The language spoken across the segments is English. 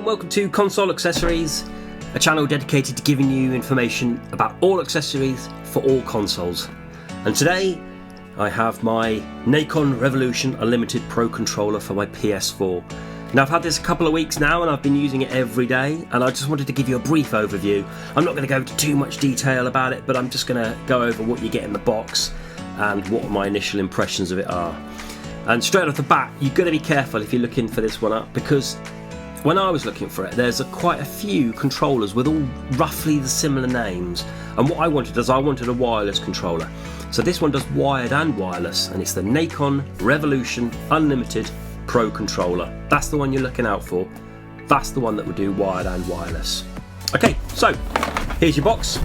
welcome to Console Accessories, a channel dedicated to giving you information about all accessories for all consoles. And today I have my Nacon Revolution Unlimited Pro Controller for my PS4. Now I've had this a couple of weeks now and I've been using it every day, and I just wanted to give you a brief overview. I'm not going to go into too much detail about it, but I'm just going to go over what you get in the box and what my initial impressions of it are. And straight off the bat, you've got to be careful if you're looking for this one up, because when I was looking for it, there's quite a few controllers with all roughly the similar names, and what I wanted is I wanted a wireless controller. So this one does wired and wireless, and it's the Nacon Revolution Unlimited Pro Controller. That's the one you're looking out for. That's the one that will do wired and wireless. Okay, so here's your box.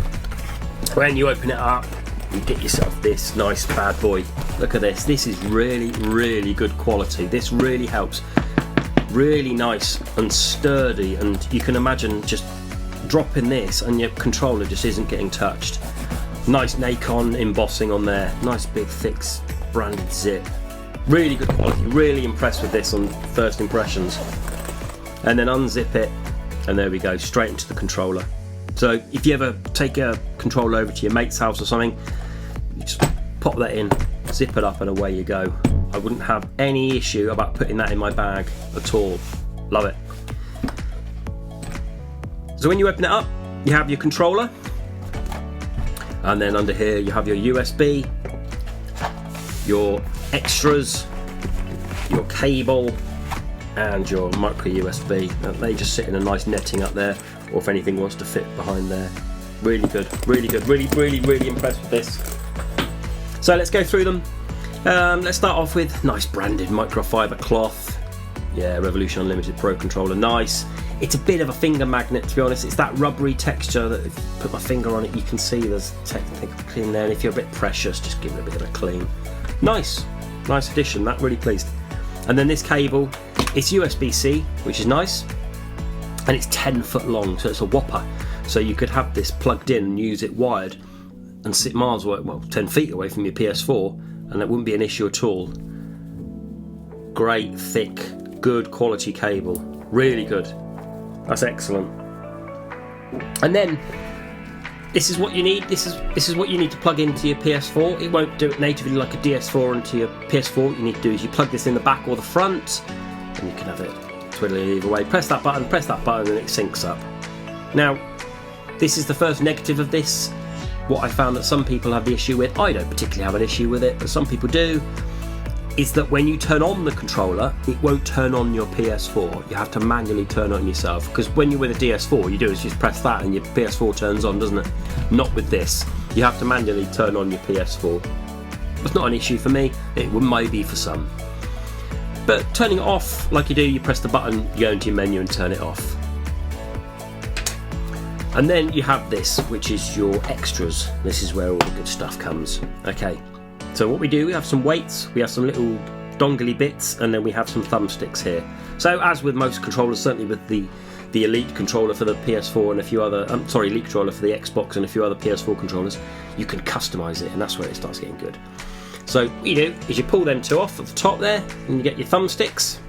When you open it up, you get yourself this nice bad boy. Look at this. This is really good quality. This really helps. Really nice and sturdy, and you can imagine just dropping this and your controller just isn't getting touched. Nice Nacon embossing on there. Nice big thick branded zip. Really good quality. Really impressed with this on first impressions. And then unzip it, and there we go, straight into the controller. So if you ever take a controller over to your mate's house or something, you just pop that in, zip it up, and away you go. I wouldn't have any issue about putting that in my bag at all. Love it. So when you open it up, you have your controller, and then under here you have your USB, your extras, your cable, and your micro USB. Now, they just sit in a nice netting up there, or if anything wants to fit behind there. Really good, really impressed with this. So let's go through them. Let's start off with nice branded microfiber cloth. Yeah, Revolution Unlimited Pro Controller, nice. It's a bit of a finger magnet, to be honest. It's that rubbery texture that if you put my finger on it, you can see there's technically in there, and if you're a bit precious, just give it a bit of a clean. Nice addition, that really pleased. And then this cable, it's USB-C, which is nice, and it's 10 foot long, so it's a whopper. So you could have this plugged in and use it wired and sit miles away, well, 10 feet away from your PS4, and that wouldn't be an issue at all. Great, thick, good quality cable. Really good. That's excellent. And then this is what you need. This is what you need to plug into your PS4. It won't do it natively like a DS4 into your PS4. What you need to do is you plug this in the back or the front, and you can have it twiddling either way. Press that button, and it syncs up. Now, this is the first negative of this. What I found that some people have the issue with, I don't particularly have an issue with it, but some people do, is that when you turn on the controller, it won't turn on your PS4. You have to manually turn it on yourself, because when you're with a DS4, you do is just press that and your PS4 turns on, doesn't it? Not with this. You have to manually turn on your PS4. It's not an issue for me. It might be for some. But turning it off, like you do, you press the button, you go into your menu and turn it off. And then you have this, which is your extras. This is where all the good stuff comes. Okay, so what we do, we have some weights, we have some little dongly bits, and then we have some thumbsticks here. So as with most controllers, certainly with the Elite controller for the PS4 and a few other, Elite controller for the Xbox and a few other PS4 controllers, you can customise it, and that's where it starts getting good. So what you do is you pull them two off at the top there, and you get your thumbsticks,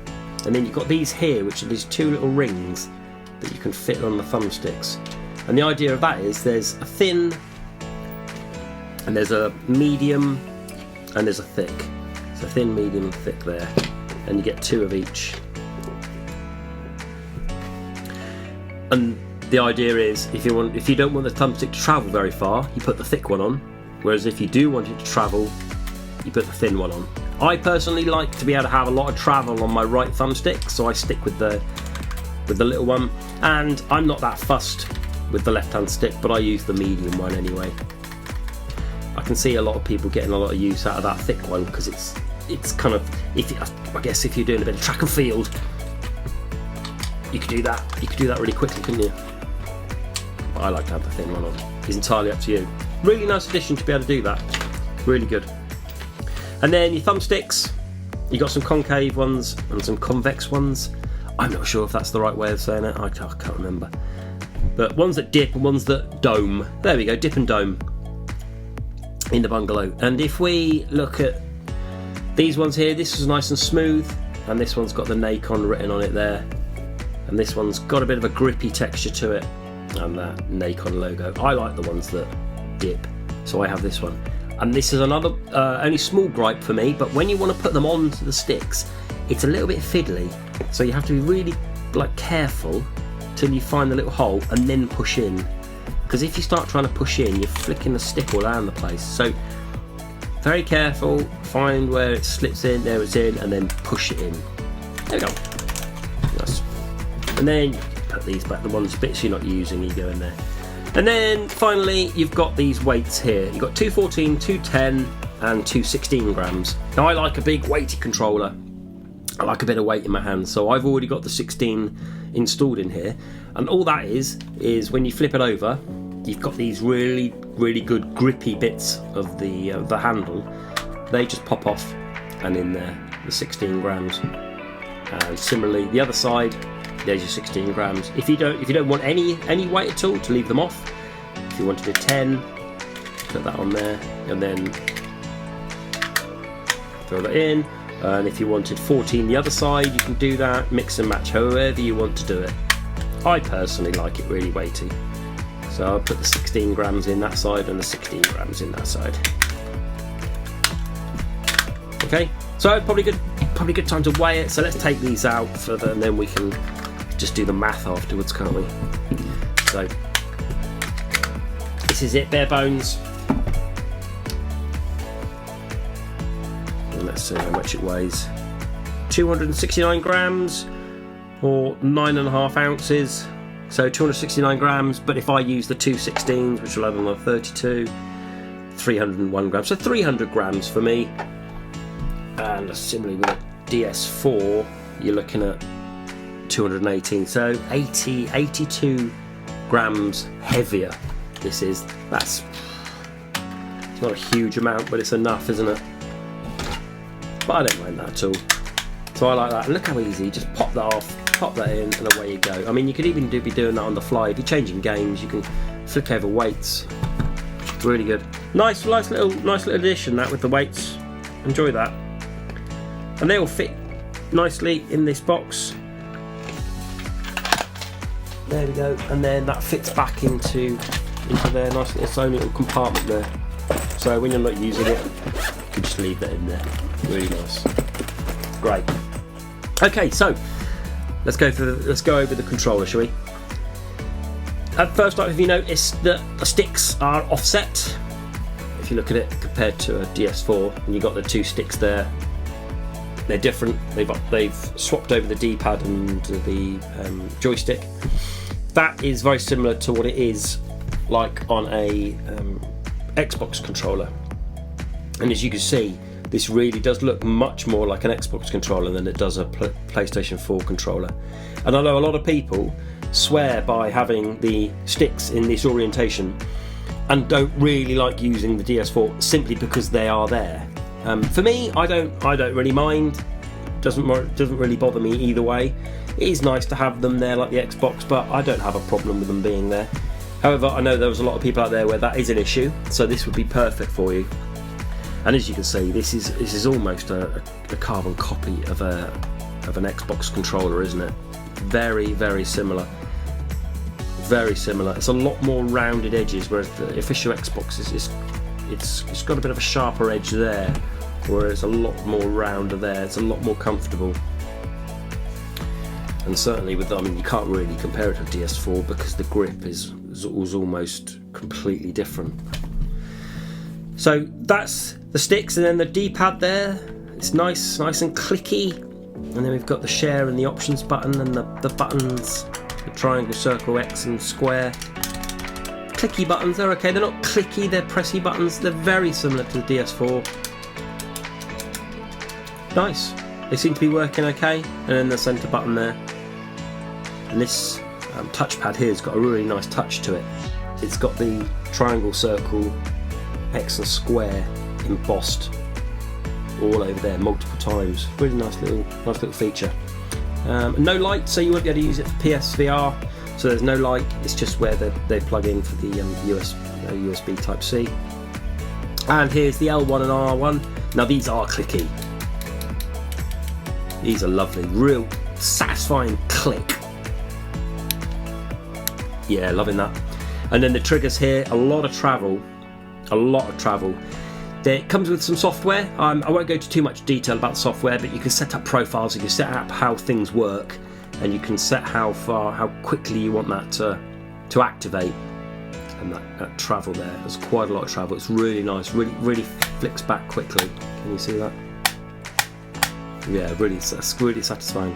and then you've got these here, which are these two little rings that you can fit on the thumbsticks. And the idea of that is there's a thin, and there's a medium, and there's a thick. So thin, medium, and thick there, and you get two of each. And the idea is, if you don't want the thumbstick to travel very far, you put the thick one on. Whereas if you do want it to travel, you put the thin one on. I personally like to be able to have a lot of travel on my right thumbstick, so I stick with the little one. And I'm not that fussed with the left-hand stick, but I use the medium one anyway. I can see a lot of people getting a lot of use out of that thick one, because it's kind of, I guess if you're doing a bit of track and field, you could do that. You could do that really quickly, couldn't you? But I like to have the thin one on. It's entirely up to you. Really nice addition to be able to do that. Really good. And then your thumbsticks, you got some concave ones and some convex ones. I'm not sure if that's the right way of saying it. I can't remember. But ones that dip and ones that dome. There we go, dip and dome in the bungalow. And if we look at these ones here, this is nice and smooth, and this one's got the Nacon written on it there. and this one's got a bit of a grippy texture to it, and that Nacon logo. I like the ones that dip, so I have this one. And this is another only small gripe for me, but when you want to put them onto the sticks, it's a little bit fiddly, so you have to be really careful till you find the little hole and then push in, because if you start trying to push in, you're flicking the stick all around the place. So very careful, find where it slips in, there it's in, and then push it in. There we go. Nice. And then you put these back, the bits you're not using, you go in there. And then finally you've got these weights here. You've got 214, 210 and 216 grams. Now I like a big weighty controller. I like a bit of weight in my hands, so I've already got the 16 installed in here, and all that is when you flip it over, you've got these really good grippy bits of the handle. They just pop off, and in there the 16 grams. And similarly the other side, there's your 16 grams. If you don't want any weight at all, to leave them off. If you wanted a 10, put that on there, and then throw that in. And if you wanted 14 the other side, you can do that, mix and match however you want to do it. I personally like it really weighty, so I'll put the 16 grams in that side and the 16 grams in that side. Okay, so probably good time to weigh it. So let's take these out further, and then we can just do the math afterwards, can't we? So this is it, bare bones. Let's see how much it weighs. 269 grams or 9.5 ounces. So 269 grams, but if I use the 216s, which will add another 32, 301 grams. So 300 grams for me. And similarly with a DS4, you're looking at 218. So 82 grams heavier. This is. It's not a huge amount, but it's enough, isn't it? But I don't mind that at all. So I like that. And look how easy, just pop that off, pop that in, and away you go. I mean, you could even be doing that on the fly. If you're changing games, you can flick over weights. Really good. Nice little addition, that, with the weights. Enjoy that. And they all fit nicely in this box. There we go. And then that fits back into there, nice, its own little compartment there. So when you're not using it, you can just leave that in there. Really nice. Great. Okay, so let's go over the controller, shall we? At first off, if you notice that the sticks are offset, if you look at it compared to a DS4, and you've got the two sticks there, they're different. They've swapped over the D-pad and the joystick. That is very similar to what it is like on a Xbox controller, and as you can see, this really does look much more like an Xbox controller than it does a PlayStation 4 controller. And I know a lot of people swear by having the sticks in this orientation and don't really like using the DS4 simply because they are there. For me, I don't really mind. Doesn't really bother me either way. It is nice to have them there like the Xbox, but I don't have a problem with them being there. However, I know there was a lot of people out there where that is an issue, so this would be perfect for you. And as you can see, this is almost a carbon copy of an Xbox controller, isn't it? Very, very similar. Very similar. It's a lot more rounded edges, whereas the official Xbox it's got a bit of a sharper edge there, whereas it's a lot more rounder there. It's a lot more comfortable. And certainly with, I mean, you can't really compare it to DS4 because the grip is almost completely different. So that's the sticks, and then the D-pad there. It's nice and clicky. And then we've got the share and the options button, and the buttons, the triangle, circle, X and square. Clicky buttons, they're okay. They're not clicky, they're pressy buttons. They're very similar to the DS4. Nice. They seem to be working okay. And then the centre button there. And this touchpad here has got a really nice touch to it. It's got the triangle, circle, X and square embossed all over there multiple times. Really nice little feature. No light, so you won't be able to use it for PSVR. So there's no light. It's just where they plug in for the USB Type C. And here's the L1 and R1. Now these are clicky. These are lovely, real satisfying click. Yeah, loving that. And then the triggers here, a lot of travel. It comes with some software. I won't go into too much detail about the software, but you can set up profiles, you can set up how things work, and you can set how quickly you want that to activate. And that travel there, there's quite a lot of travel. It's really nice, really flicks back quickly. Can you see that? Yeah, that's really satisfying.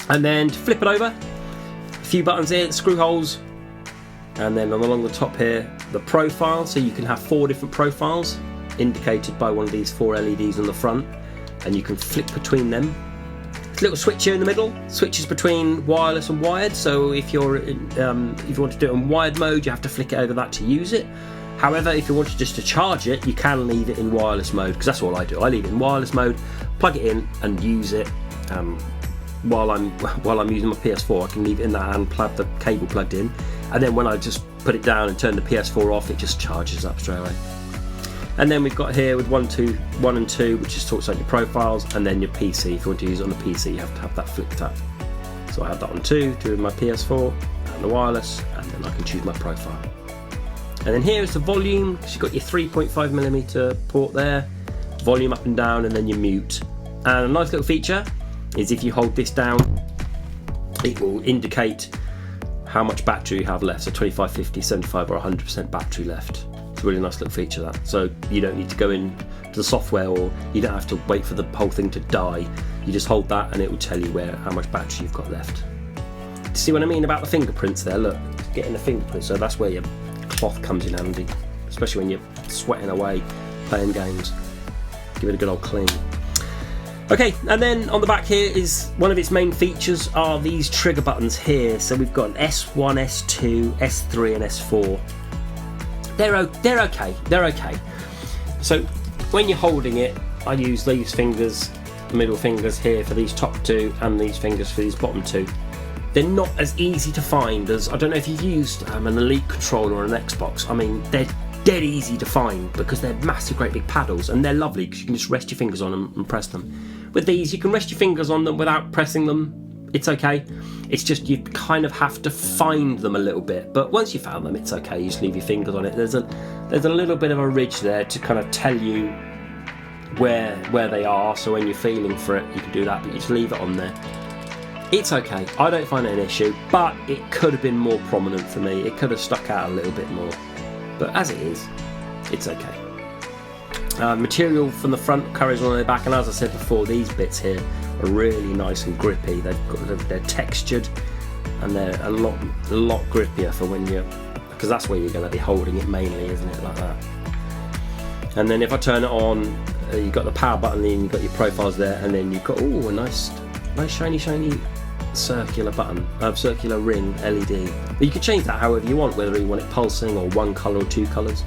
And then to flip it over, a few buttons here, screw holes, and then along the top here, the profile. So you can have 4 different profiles indicated by one of these 4 LEDs on the front, and you can flick between them. There's a little switch here in the middle, switches between wireless and wired. So if you want to do it in wired mode, you have to flick it over that to use it. However, if you wanted just to charge it, you can leave it in wireless mode, because that's all I do. I leave it in wireless mode, plug it in, and use it while I'm using my PS4. I can leave it in that and have the cable plugged in, and then when I just put it down and turn the PS4 off, it just charges up straight away. And then we've got here with 1 and 2, which just talks about your profiles, and then your PC. If you want to use it on the PC, you have to have that flicked up. So I have that on 2 through my PS4 and the wireless, and then I can choose my profile. And then here is the volume. So you've got your 3.5mm port there, volume up and down, and then your mute. And a nice little feature is if you hold this down, it will indicate how much battery you have left. So 25, 50, 75 or 100% battery left. It's a really nice little feature, that. So you don't need to go in to the software, or you don't have to wait for the whole thing to die. You just hold that and it will tell you how much battery you've got left. See what I mean about the fingerprints there? Look, getting the fingerprints. So that's where your cloth comes in handy, especially when you're sweating away playing games. Give it a good old clean. Okay, and then on the back here is one of its main features are these trigger buttons here. So we've got an S1, S2, S3 and S4. They're okay. So when you're holding it, I use these fingers, middle fingers here for these top 2 and these fingers for these bottom 2. They're not as easy to find as, I don't know if you've used an Elite controller or an Xbox. I mean, they're dead easy to find because they're massive, great big paddles, and they're lovely because you can just rest your fingers on them and press them. With these, you can rest your fingers on them without pressing them. It's okay. It's just you kind of have to find them a little bit, but once you found them, it's okay. You just leave your fingers on it. There's a little bit of a ridge there to kind of tell you where they are. So when you're feeling for it, you can do that, but you just leave it on there. It's okay. I don't find it an issue, but it could have been more prominent for me. It could have stuck out a little bit more, but as it is, it's okay. Material from the front carries on the back, and as I said before, these bits here are really nice and grippy. They're textured, and they're a lot grippier for when because that's where you're going to be holding it mainly, isn't it, like that. And then if I turn it on, you've got the power button, and you've got your profiles there, and then you've got a nice shiny circular button, circular ring LED. But you can change that however you want, whether you want it pulsing or 1 colour or 2 colours.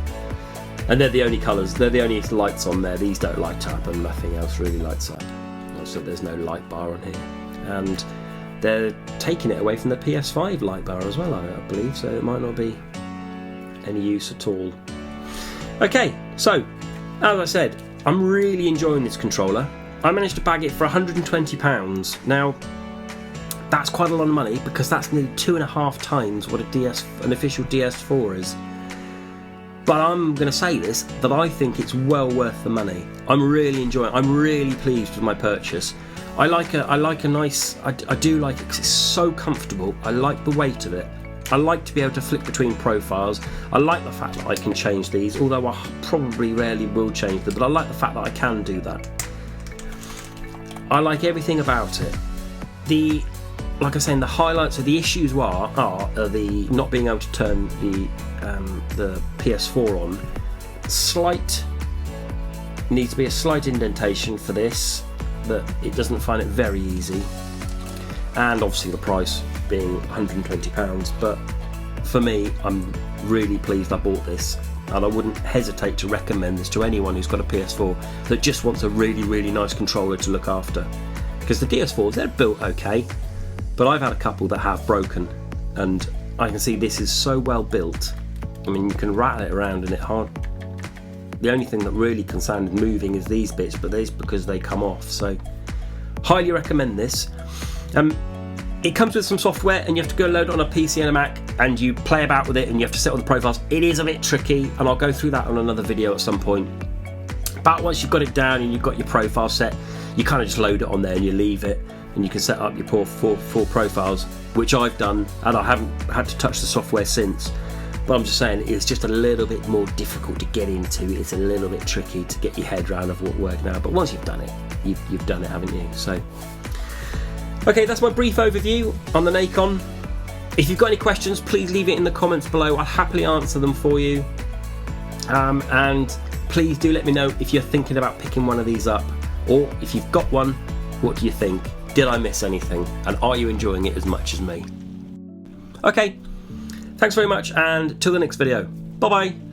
And they're the only colours, they're the only lights on there. These don't light up, and nothing else really lights up. So there's no light bar on here. And they're taking it away from the PS5 light bar as well, I believe, so it might not be any use at all. Okay, so as I said, I'm really enjoying this controller. I managed to bag it for £120. Now, that's quite a lot of money, because that's nearly 2.5 times what an official DS4 is. But I'm going to say this, that I think it's well worth the money. I'm really enjoying it. I'm really pleased with my purchase. I do like it because it's so comfortable. I like the weight of it. I like to be able to flick between profiles. I like the fact that I can change these, although I probably rarely will change them, but I like the fact that I can do that. I like everything about it. Like I was saying, the highlights of the issues are the not being able to turn the PS4 on. Needs to be a slight indentation for this, that it doesn't find it very easy, and obviously the price being £120. But for me, I'm really pleased I bought this, and I wouldn't hesitate to recommend this to anyone who's got a PS4 that just wants a really, really nice controller to look after. Because the DS4s, they're built okay, but I've had a couple that have broken, and I can see this is so well built. I mean, you can rattle it around and it hard. The only thing that really concerns moving is these bits, but that's because they come off. So, highly recommend this. it comes with some software and you have to go load it on a PC and a Mac and you play about with it and you have to set all the profiles. It is a bit tricky and I'll go through that on another video at some point. But once you've got it down and you've got your profile set, you kind of just load it on there and you leave it and you can set up your four profiles, which I've done, and I haven't had to touch the software since. But I'm just saying it's just a little bit more difficult to get into. It's a little bit tricky to get your head around of what works now. But once you've done it, you've done it, haven't you? So, okay, that's my brief overview on the Nacon. If you've got any questions, please leave it in the comments below. I'll happily answer them for you. And please do let me know if you're thinking about picking one of these up, or if you've got one, what do you think? Did I miss anything? And are you enjoying it as much as me? Okay, thanks very much, and till the next video. Bye bye.